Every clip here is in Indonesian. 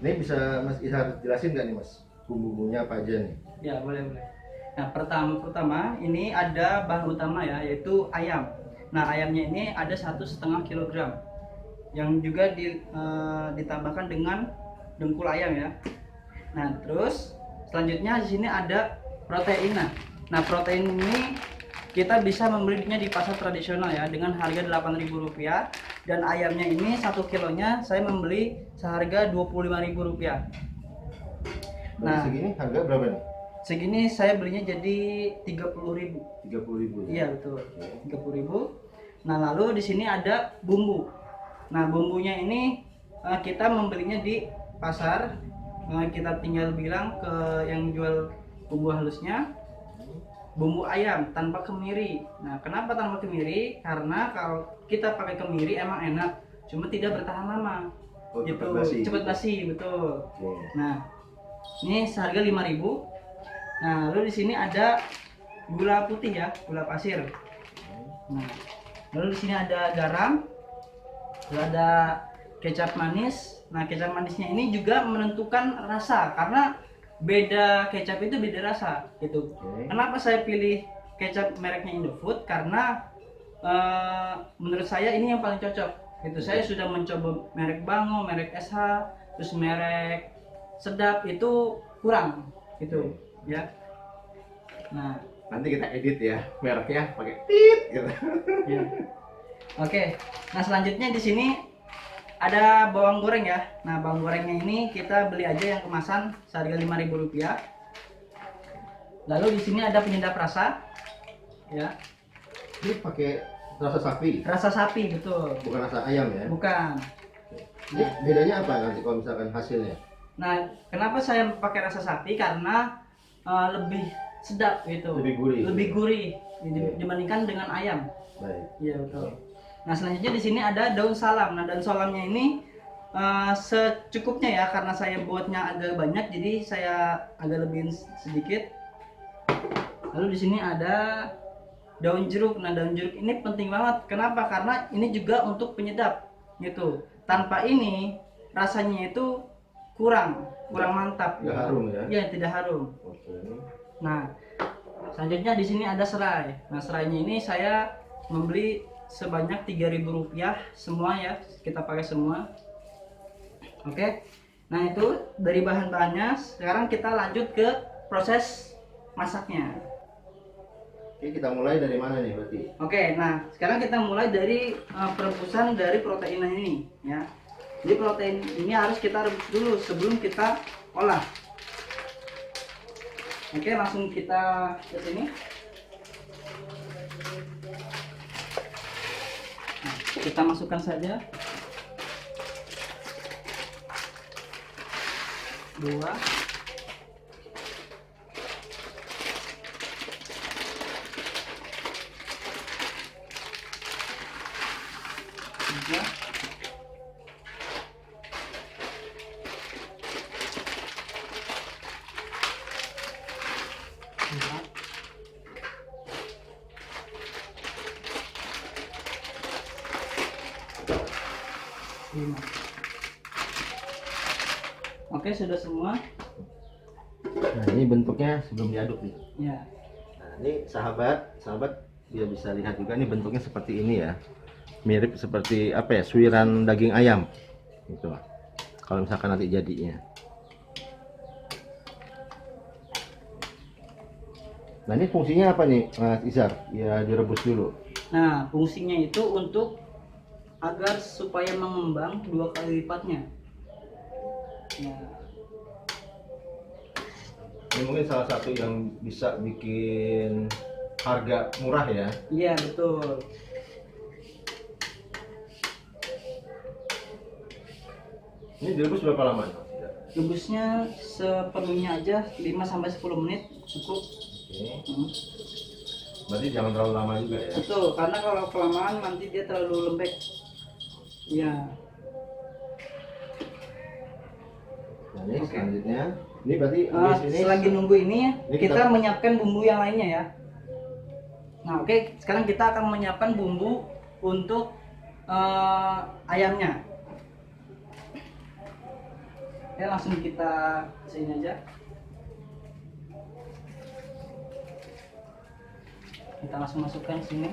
Ini bisa Mas Ishar jelasin nggak nih Mas, bumbu-bumbunya apa aja nih? Ya, boleh boleh. Nah, pertama ini ada bahan utama ya, yaitu ayam. Nah, ayamnya ini ada 1,5 kilogram yang juga ditambahkan dengan dengkul ayam ya. Nah, terus selanjutnya di sini ada protein. Nah, protein ini kita bisa membelinya di pasar tradisional ya dengan harga Rp8.000, dan ayamnya ini 1 kilonya saya membeli seharga Rp25.000. Nah, segini harga berapa nih? Segini saya belinya jadi 30.000. 30.000. Iya betul. 30.000. Nah, lalu di sini ada bumbu. Nah, bumbunya ini kita membelinya di pasar. Kita tinggal bilang ke yang jual bumbu halusnya, bumbu ayam tanpa kemiri. Nah, kenapa tanpa kemiri? Karena kalau kita pakai kemiri emang enak, cuma tidak bertahan lama. Oh, gitu. cepat basi, betul. Oke. Nah, ini seharga 5.000. Nah, lalu di sini ada gula putih ya, gula pasir. Nah, lalu di sini ada garam, lalu ada kecap manis. Nah, kecap manisnya ini juga menentukan rasa karena beda kecap itu beda rasa gitu. Kenapa saya pilih kecap mereknya Indofood? Karena menurut saya ini yang paling cocok. Itu saya sudah mencoba merek Bango, merek SH, terus merek Sedap itu kurang gitu ya. Nah, nanti kita edit ya mereknya pakai tit gitu. ya. Oke. Nah, selanjutnya di sini ada bawang goreng ya. Nah, bawang gorengnya ini kita beli aja yang kemasan seharga Rp5.000. Lalu di sini ada penyedap rasa ya. Ini pakai rasa sapi. Rasa sapi betul. Bukan rasa ayam ya. Bukan. Ini bedanya apa nanti kalau misalkan hasilnya? Nah, kenapa saya pakai rasa sapi? Karena lebih sedap gitu. Lebih gurih. Lebih gurih dibandingkan dengan ayam. Baik. Iya betul. Nah, selanjutnya di sini ada daun salam. Nah, daun salamnya ini secukupnya ya, karena saya buatnya agak banyak, jadi saya agak lebihin sedikit. Lalu di sini ada daun jeruk. Nah, daun jeruk ini penting banget. Kenapa? Karena ini juga untuk penyedap gitu. Tanpa ini rasanya itu kurang mantap. Tidak harum ya? Iya, tidak harum. Oke. Nah, selanjutnya di sini ada serai. Nah, serainya ini saya membeli sebanyak Rp3.000 semua ya, kita pakai semua. Oke. Nah, itu dari bahan-bahannya. Sekarang kita lanjut ke proses masaknya. Oke, kita mulai dari mana nih berarti? Oke, nah sekarang kita mulai dari perebusan dari protein ini ya. Jadi protein ini harus kita rebus dulu sebelum kita olah. Oke, langsung kita ke sini. Nah, kita masukkan saja 2, 3, 4, 5. Oke, sudah semua. Nah, ini bentuknya sebelum diaduk nih. Ya. Nah, ini sahabat dia bisa lihat juga nih bentuknya seperti ini ya. Mirip seperti apa ya? Suiran daging ayam. Gitu. Kalau misalkan nanti jadinya. Nah, ini fungsinya apa nih, Mas Ishar? Ya direbus dulu. Nah, fungsinya itu untuk agar supaya mengembang 2 kali lipatnya. Nah, ini mungkin salah satu yang bisa bikin harga murah ya. iya betul. Ini direbus berapa lama? Rebusnya sepenuhnya aja 5-10 menit cukup. Oke. Berarti jangan terlalu lama juga ya. Betul, karena kalau kelamaan nanti dia terlalu lembek. Iya. Nah, ini Oke. selanjutnya, ini berarti habis ini Selagi nunggu ini Ini kita kita- menyiapkan bumbu yang lainnya ya. Nah, oke, sekarang kita akan menyiapkan bumbu untuk ayamnya. Ya langsung kita sini aja. Kita langsung masukkan sini.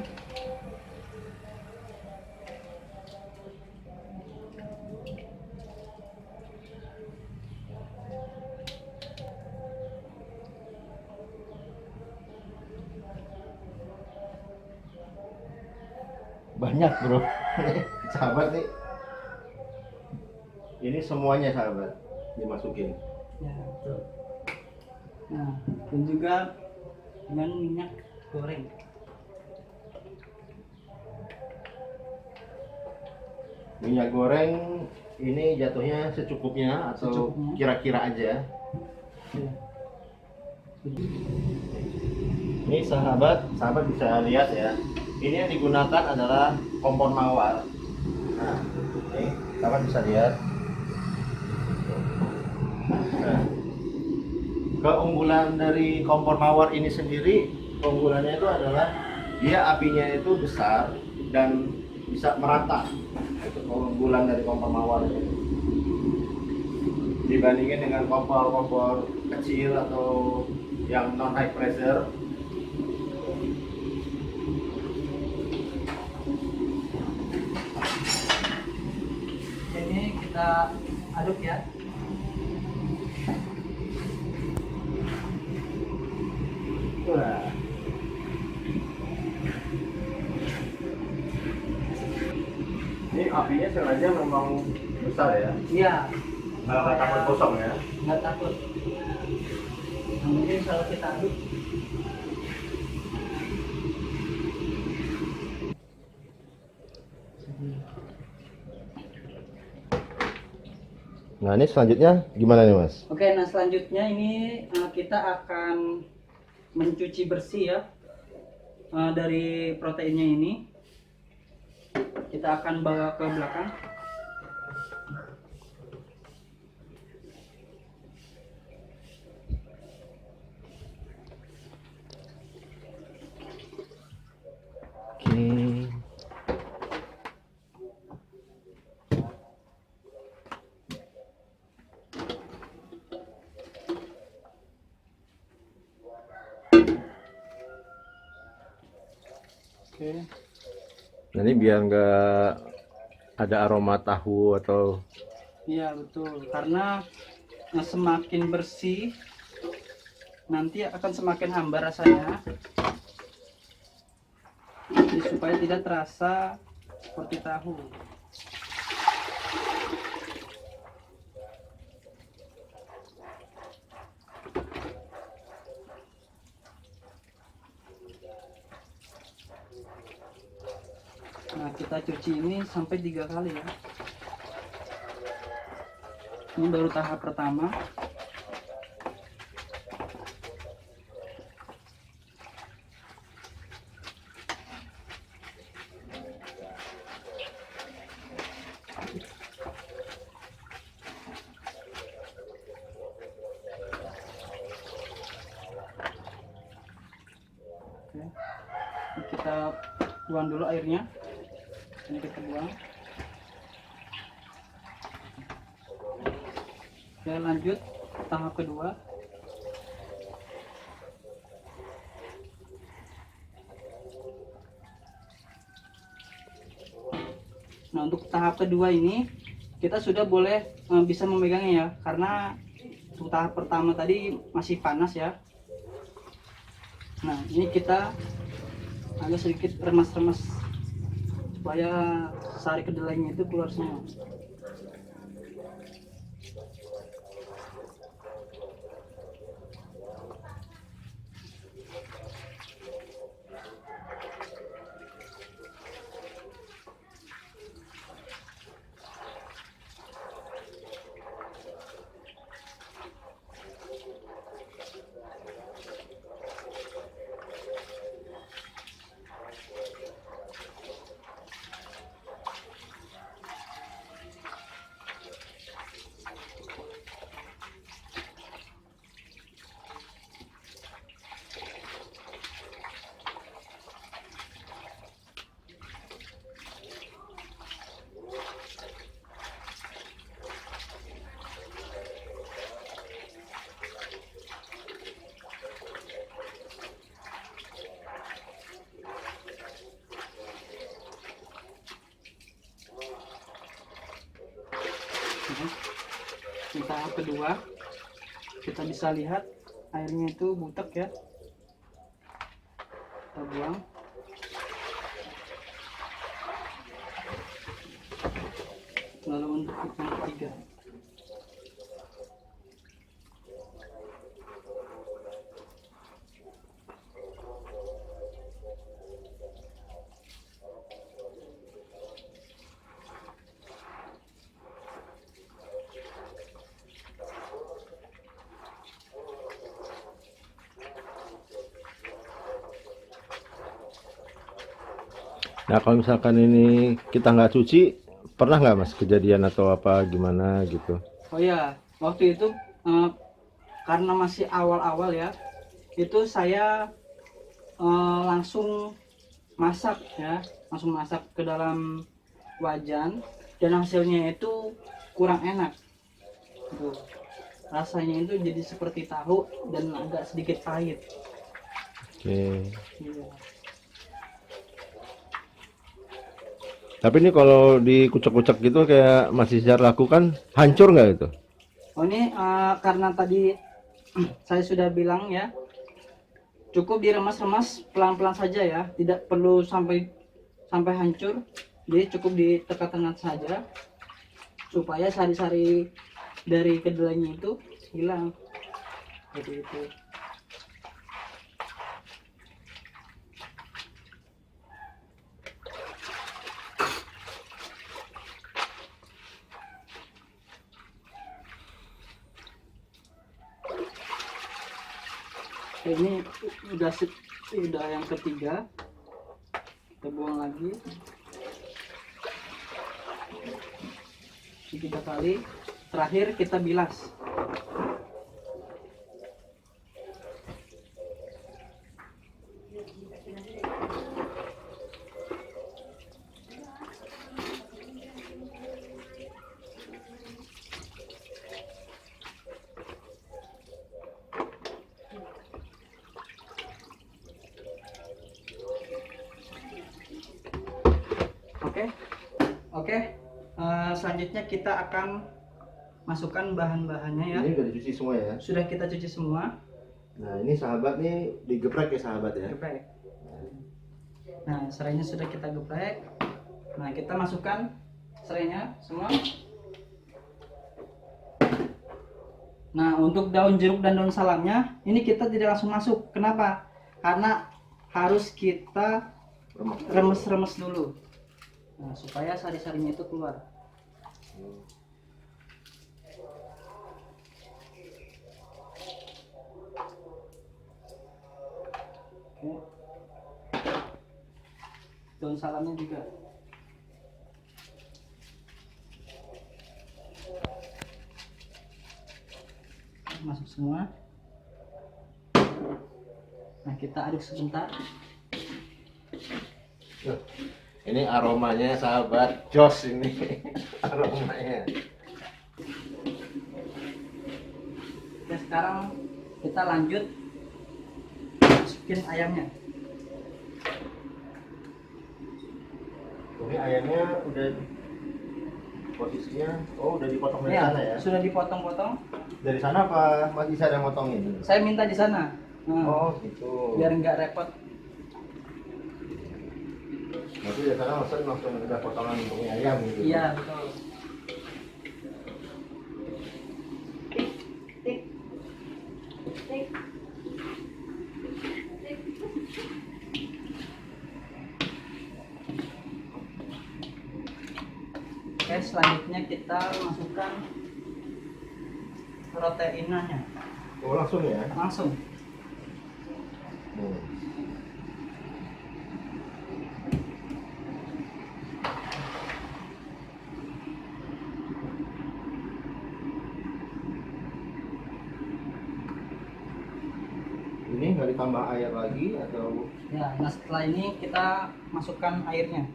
Banyak bro. Sahabat nih, ini semuanya sahabat dimasukin. Ya, betul. Nah, dan juga dengan minyak goreng. Minyak goreng ini jatuhnya secukupnya atau Secukupnya. kira-kira aja. Ya. Ini sahabat bisa lihat ya. Ini yang digunakan adalah kompor mawar. Nah, ini sahabat bisa lihat. Nah, keunggulan dari kompor mawar ini sendiri, keunggulannya itu adalah dia apinya itu besar dan bisa merata. Itu keunggulan dari kompor mawar ini. Dibandingin dengan kompor-kompor kecil atau yang non high pressure. Ini kita aduk ya. Wah. Ini apinya sengaja memang besar ya. Iya. Nggak takut kosong ya. Nggak takut. Nah, mungkin kalau kita aduk. Nah ini selanjutnya gimana nih mas? Oke, nah selanjutnya ini kita akan mencuci bersih ya dari proteinnya ini. Kita akan bawa ke belakang. Oke. Oke. Nah ini biar nggak ada aroma tahu atau Iya betul, karena semakin bersih nanti akan semakin hambar rasanya. Jadi supaya tidak terasa seperti tahu. Nah kita cuci ini sampai 3 kali ya. Ini baru tahap pertama. Oke. Ini kita buang dulu airnya. Ini kita buang. Oke, lanjut tahap kedua. Nah, untuk tahap kedua ini kita sudah boleh bisa memegangnya ya, karena untuk tahap pertama tadi masih panas ya. Nah, ini kita agak sedikit remas-remas supaya sari kedelainya itu keluar semua. Ini tahap kedua, kita bisa lihat airnya itu butek ya. Kita buang. Lalu untuk yang ketiga, Nah, kalau misalkan ini kita nggak cuci, pernah nggak Mas kejadian atau apa gimana gitu? oh ya, waktu itu karena masih awal-awal ya, itu saya langsung masak ya, langsung masak ke dalam wajan, dan hasilnya itu kurang enak. Tuh, rasanya itu jadi seperti tahu dan agak sedikit pahit. Oke. Iya. Tapi ini kalau dikucek-kucek gitu kayak masih Sijar lakukan, hancur nggak itu? Oh ini karena tadi saya sudah bilang ya, cukup diremas-remas pelan-pelan saja ya, tidak perlu sampai hancur. Jadi cukup ditekan-tekan saja supaya sari-sari dari kedelainya itu hilang. Seperti itu. Ini udah yang ketiga, kita buang lagi 3 kali. Terakhir kita bilas. Oke, selanjutnya kita akan masukkan bahan-bahannya ya. Ini udah dicuci semua ya? Sudah kita cuci semua. Nah, ini sahabat nih digeprek ya sahabat ya? Geprek. Nah, serainya sudah kita geprek. Nah, kita masukkan serainya semua. Nah, untuk daun jeruk dan daun salamnya, ini kita tidak langsung masuk. Kenapa? Karena harus kita remes-remes dulu. Nah, supaya sari-sarinya itu keluar. Oke. Daun salamnya juga. Masuk semua. Nah, kita aduk sebentar. Ini aromanya sahabat, jos ini aromanya. Oke, sekarang kita lanjut masukin ayamnya. Ini ayamnya udah posisinya, udah dipotong dari Ya, sana ya? sudah dipotong-potong. Dari sana apa Mas Isa yang motongin? Saya minta di sana. Nah, Oh gitu. biar nggak repot. Berarti dari sana langsung udah potongan untuk mie ayam gitu? Iya, betul. Oke, selanjutnya kita masukkan proteinanya. Oh langsung ya? Langsung. Ini nggak ditambah air lagi atau? Ya, nah setelah ini kita masukkan airnya.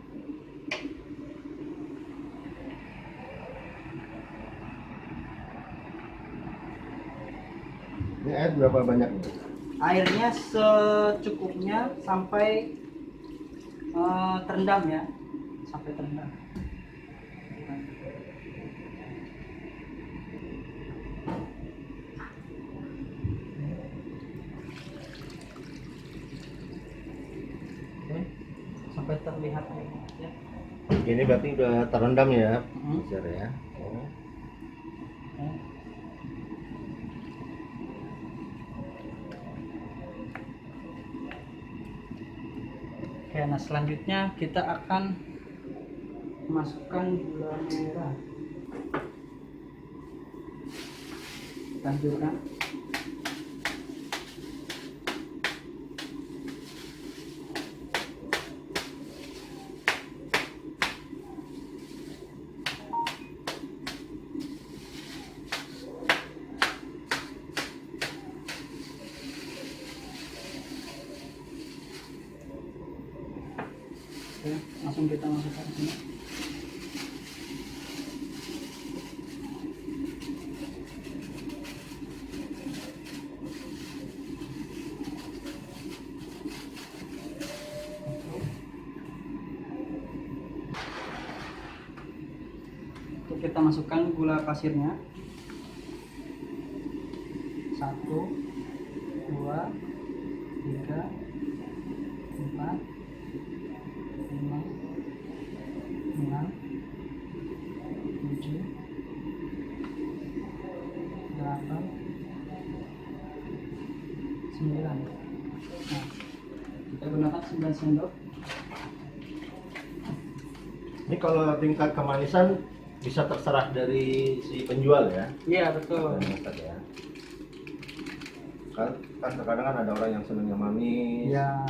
Ini air berapa banyak nih? Airnya secukupnya sampai terendam ya, sampai terendam. terlihat ya. Ini berarti udah terendam ya, Hmm. Mas Jar ya. Ya. Oke, nah selanjutnya kita akan masukkan gula merah. Lanjutkan. Oke, langsung kita masukkan sini. Untuk kita masukkan gula pasirnya. 1, 2, 3, 4, 5, 6, 7, 8, 9. Nah, kita gunakan 9 sendok. Ini kalau tingkat kemanisan bisa terserah dari si penjual ya. Iya, betul. Ya. Kan terkadang kan ada orang yang senang yang manis. Ya.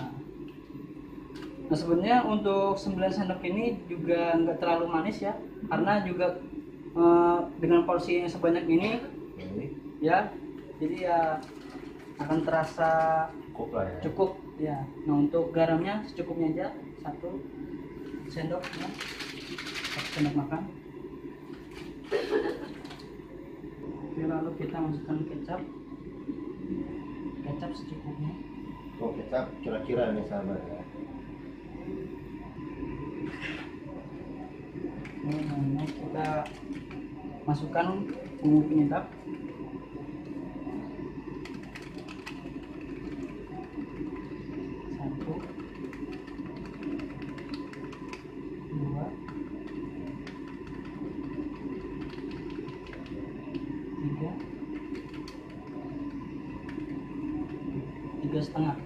Nah, sebenarnya untuk 9 sendok ini juga nggak terlalu manis ya, karena juga dengan porsi yang sebanyak ini Ini ya, jadi ya akan terasa cukup lah ya. cukup ya. Nah, untuk garamnya secukupnya aja, 1 sendok ya, 1 sendok makan. Oke, lalu kita masukkan kecap secukupnya. Oh, kecap kira-kira nih sahabat ya. Nah, kita masukkan bumbu penyedap. Satu, dua, tiga, 3,5.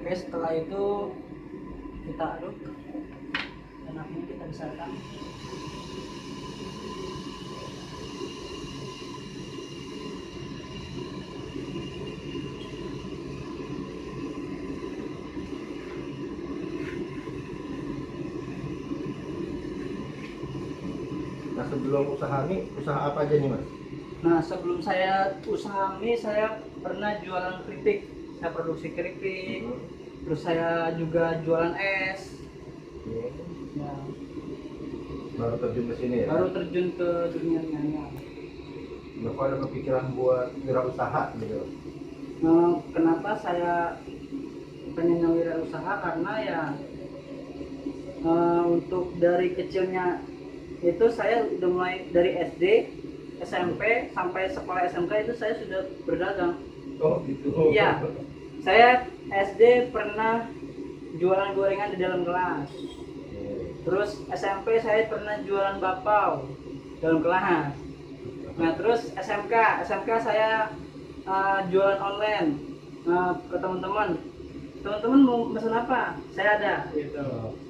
Oke, setelah itu kita aduk dan apinya kita besarkan. Nah, sebelum usaha ini, usaha apa aja nih Mas? Nah, sebelum saya usaha mie, saya pernah jualan keripik. Saya produksi keripik, terus saya juga jualan es. Ya, Baru terjun ke sini ya? baru terjun ke dunia nyanyi. Bapak ada kepikiran buat wirausaha gitu? Nah, kenapa saya pengen wirausaha? Karena ya untuk dari kecilnya itu saya udah mulai dari SD, SMP sampai sekolah SMK itu saya sudah berdagang. Oh gitu. Iya, saya SD pernah jualan gorengan di dalam kelas. Terus SMP saya pernah jualan bakpao dalam kelas. Nah, terus SMK saya jualan online ke teman-teman. Teman-teman mau pesan apa? Saya ada gitu.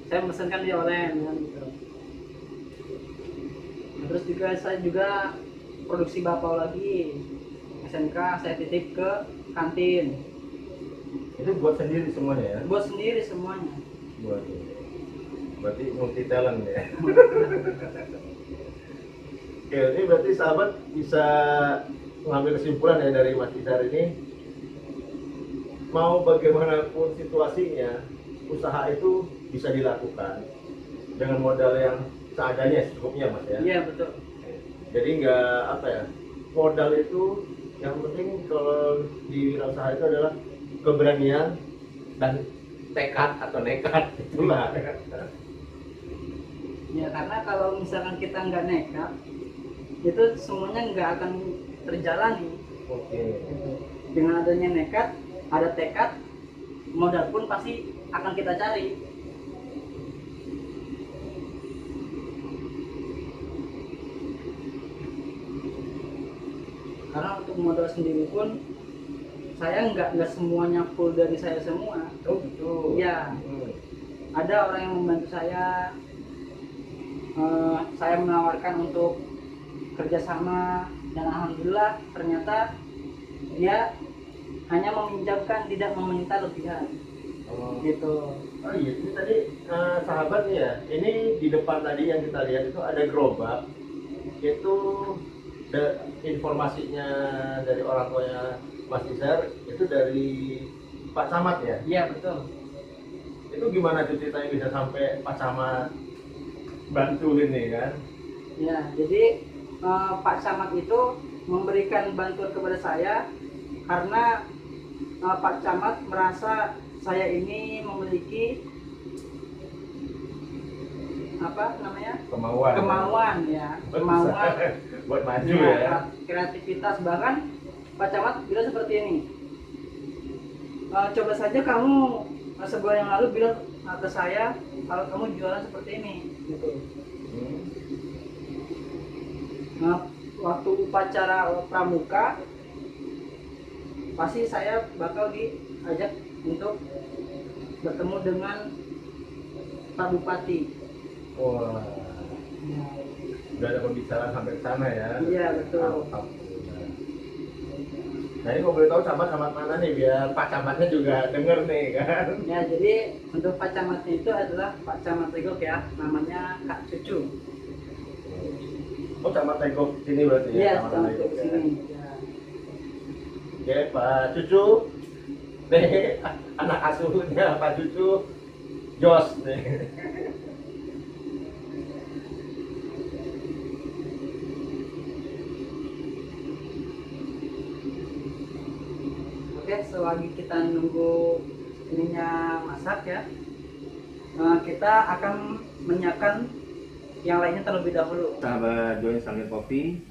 Saya memesankan di online kan, gitu. Nah, terus juga saya juga produksi bakpao lagi. SMK saya titip ke kantin. Itu buat sendiri semuanya ya? Buat sendiri semuanya. Buat. Berarti multi talent ya. Oke, ini berarti sahabat bisa mengambil kesimpulan ya dari Mas Izhar ini. Mau bagaimanapun situasinya, usaha itu bisa dilakukan dengan modal yang seadanya secukupnya Mas ya. Iya, betul. Jadi nggak apa ya, modal itu yang penting kalau di wirausaha itu adalah keberanian dan tekad atau nekat itulah. Ya, karena kalau misalkan kita nggak nekat, itu semuanya nggak akan terjalani. Oke. Dengan adanya nekat, ada tekad, modal pun pasti akan kita cari. Karena untuk modal sendiri pun saya nggak semuanya full dari saya semua. Oh gitu. Ya, ada orang yang membantu saya. Saya menawarkan untuk kerjasama dan alhamdulillah ternyata dia hanya meminjamkan, tidak meminta lebihan. Oh. Gitu. Oh iya, ini tadi sahabat nih ya, ini di depan tadi yang kita lihat itu ada gerobak. Itu informasinya dari orang tuanya Mas Izar itu dari Pak Camat ya? Iya betul. Itu gimana tuh ceritanya bisa sampai Pak Camat bantu ini kan? Ya, jadi Pak Camat itu memberikan bantuan kepada saya karena Pak Camat merasa saya ini memiliki apa namanya kemauan ya, kemauan buat maju ya, ya. kreativitas. Bahkan Pak Camat bilang seperti ini, coba saja kamu sebulan yang lalu bilang ke saya kalau kamu jualan seperti ini gitu. Nah, waktu upacara pramuka pasti saya bakal diajak untuk bertemu dengan Pak Bupati. Wah, udah ada pembicaraan sampai ke sana ya? Iya betul. Alhamdulillah. Nah ini kalau boleh tahu camat mana nih biar Pak Camatnya juga denger nih kan? Ya jadi untuk Pak Camatnya itu adalah Pak Camat Tegok ya, namanya Kak Cucu. Oh Camat Tegok sini berarti ya? Iya, Camat Camat Tegok Tegok ya? sini. Ya. Oke Pak Cucu, nih anak asuhnya Pak Cucu, Jos nih. Oke, selagi kita nunggu ininya masak ya, kita akan menyiapkan yang lainnya terlebih dahulu. Sahabat Join Sangir Kopi,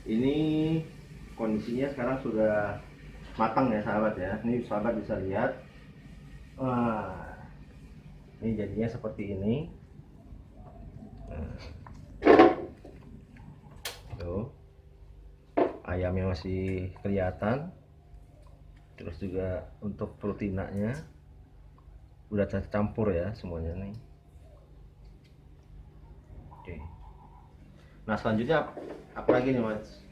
ini kondisinya sekarang sudah matang ya sahabat ya. Ini sahabat bisa lihat. Wah, ini jadinya seperti ini. Nah, tuh, ayamnya masih kelihatan. Terus juga untuk proteinanya udah tercampur ya semuanya nih. Oke. Nah selanjutnya apa lagi nih Mas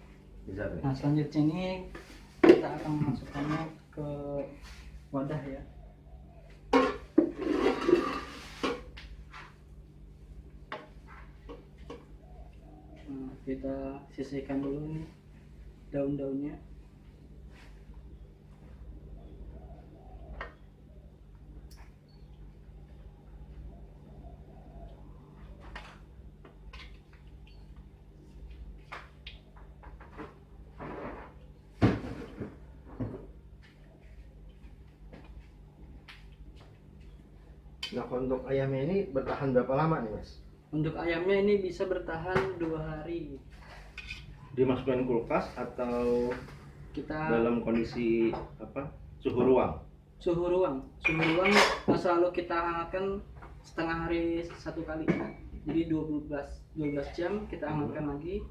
Izar nih? Nah selanjutnya ini kita akan memasukkannya ke wadah ya. Nah, kita sisihkan dulu nih daun-daunnya. Nah untuk ayamnya ini bertahan berapa lama nih Mas? Untuk ayamnya ini bisa bertahan 2 hari. Dimasukkan kulkas atau Kita dalam kondisi apa? Suhu ruang? suhu ruang selalu kita hangatkan setengah hari 1 kali. Jadi 12 jam kita hangatkan lagi,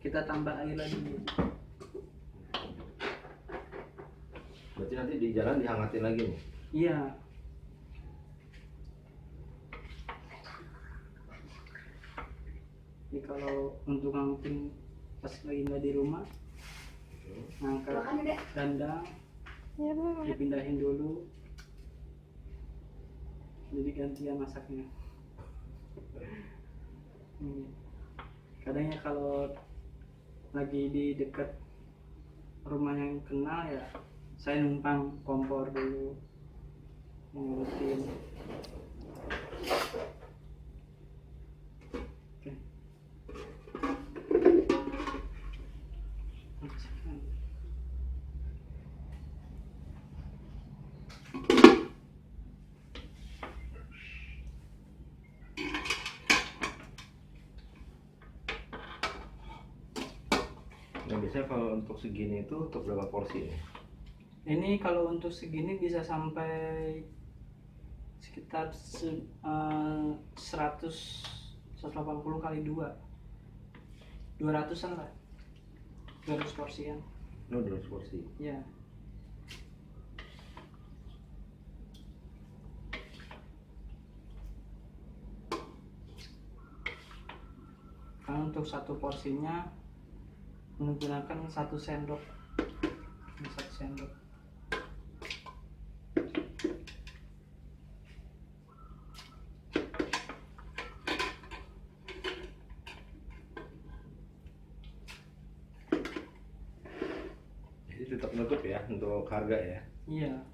kita tambah air lagi. Berarti nanti di jalan dihangatin lagi nih? Iya. Jadi kalau untuk hangatin pas lagi nggak di rumah, ngangkat dandang, dipindahin dulu, jadi gantian masaknya. Kadangnya kalau lagi di dekat rumah yang kenal ya saya numpang kompor dulu ngurusin. Oke. Biasanya kalau untuk segini itu untuk berapa porsi nih? Ini kalau untuk segini bisa sampai sekitar 180 kali 200-an lah, 200 porsian. No, 200 porsi. Ya. Karena untuk satu porsinya menggunakan 1 sendok. Ini 1 sendok. Jadi tetap nutup ya untuk harga ya. Iya.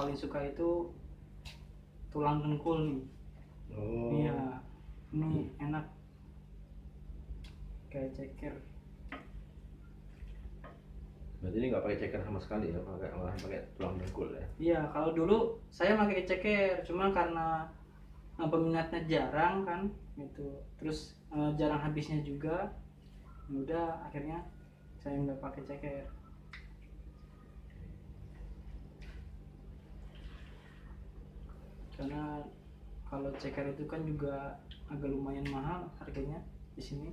Paling suka itu tulang dengkul nih. Oh. Iya, ini enak kayak ceker. Berarti ini nggak pakai ceker sama sekali ya, malah pakai tulang dengkul ya. Iya, kalau dulu saya pakai ceker, cuma karena peminatnya jarang kan, gitu. Terus jarang habisnya juga. Ya udah, akhirnya saya nggak pakai ceker. Karena kalau ceker itu kan juga agak lumayan mahal harganya di sini.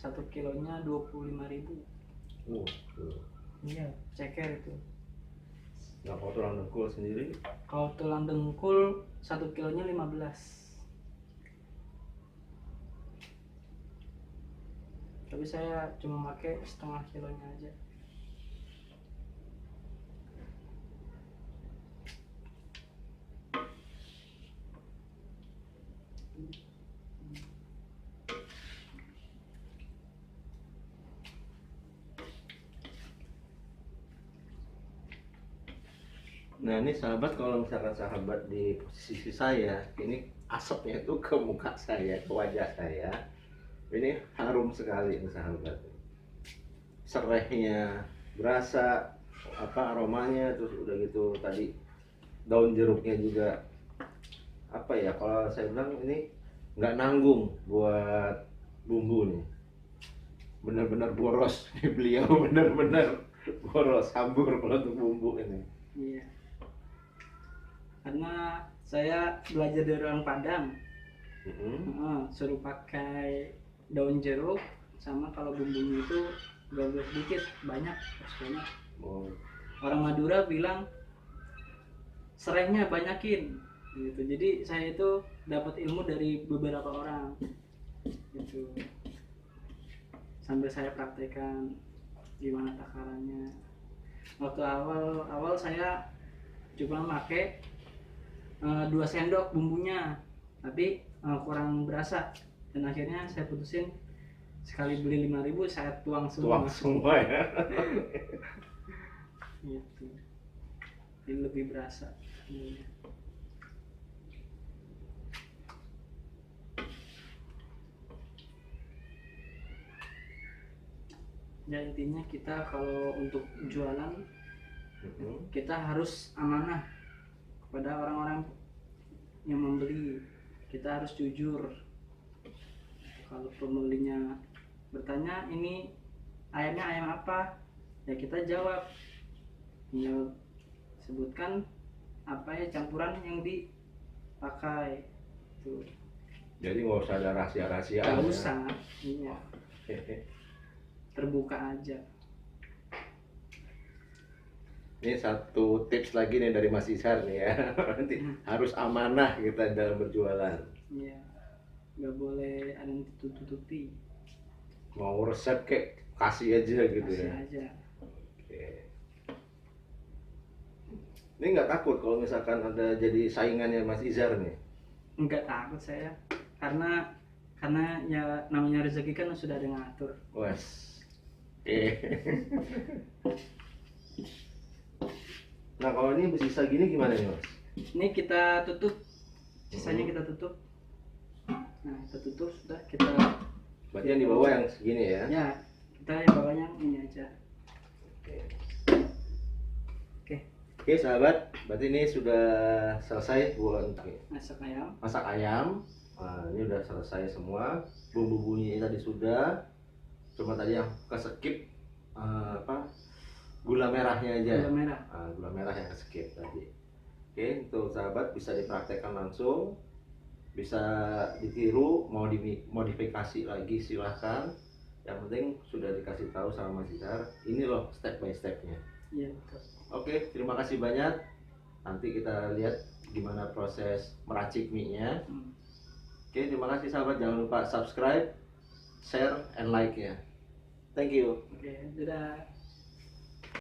1 kilonya 25.000. Oh, tuh. Iya, ceker itu. Nah, kalau tulang dengkul sendiri, Kalau tulang dengkul 1 kilonya 15. Tapi saya cuma pakai setengah kilonya aja. nah ini sahabat, kalau misalkan sahabat di posisi saya, ini asapnya itu ke muka saya, ke wajah saya. Ini harum sekali ini sahabat. Serehnya berasa, apa aromanya, terus udah gitu tadi daun jeruknya juga, apa ya, kalau saya bilang ini nggak nanggung buat bumbu nih. Benar-benar boros beliau, benar-benar boros, hambur kalau untuk bumbu ini. Iya. Karena saya belajar dari orang Padang, suruh pakai daun jeruk, sama kalau bumbunya itu gak boleh sedikit, banyak, harus banyak. Oh. Orang Madura bilang serehnya banyakin, gitu. Jadi saya itu dapat ilmu dari beberapa orang, gitu. Sambil saya praktekkan gimana takarannya. Waktu awal saya cuma pakai 2 sendok bumbunya, tapi kurang berasa, dan akhirnya saya putusin sekali beli 5.000 saya tuang semua. Tuang semua ya. Gitu. Jadi lebih berasa. Ya intinya kita kalau untuk jualan kita harus amanah kepada orang-orang yang membeli. Kita harus jujur. Kalau pembelinya bertanya ini ayamnya ayam apa, ya kita jawab, tinggal sebutkan apa ya campuran yang dipakai tuh. Jadi nggak usah ada rahasia-rahasiaan. Nggak usah, iya. Terbuka aja. Ini satu tips lagi nih dari Mas Izhar nih ya. Nanti harus amanah kita dalam berjualan. Iya, nggak boleh ada yang tutup-tutupi. Mau resep kek kasih aja gitu Kasih ya. aja. Oke. Ini nggak takut kalau misalkan ada jadi saingannya Mas Izhar nih? Nggak takut saya, karena ya namanya rezeki kan sudah ada yang ngatur. Wes. Oke. Nah kalau ini bersisa gini gimana nih Mas? Ini kita tutup, sisanya kita tutup. Nah kita tutup sudah kita. Berarti yang di bawah yang segini ya? Ya kita yang bawahnya ini aja. Oke. Oke. Oke sahabat, berarti ini sudah selesai buat Masak ayam. masak ayam. Nah, ini udah selesai semua. Bumbu-bumbunya tadi sudah. Cuma tadi yang keskip gula merahnya aja. Gula merah. Nah, gula merah yang keskip tadi. Oke, untuk sahabat bisa dipraktekkan langsung. Bisa ditiru, mau dimodifikasi lagi silahkan. Yang penting sudah dikasih tahu sama Mas Idhar. Ini loh step by stepnya. Iya betul. Oke, terima kasih banyak. Nanti kita lihat gimana proses meracik mie-nya. Oke, terima kasih sahabat. Jangan lupa subscribe, share, and like ya. Thank you. Oke, dadah.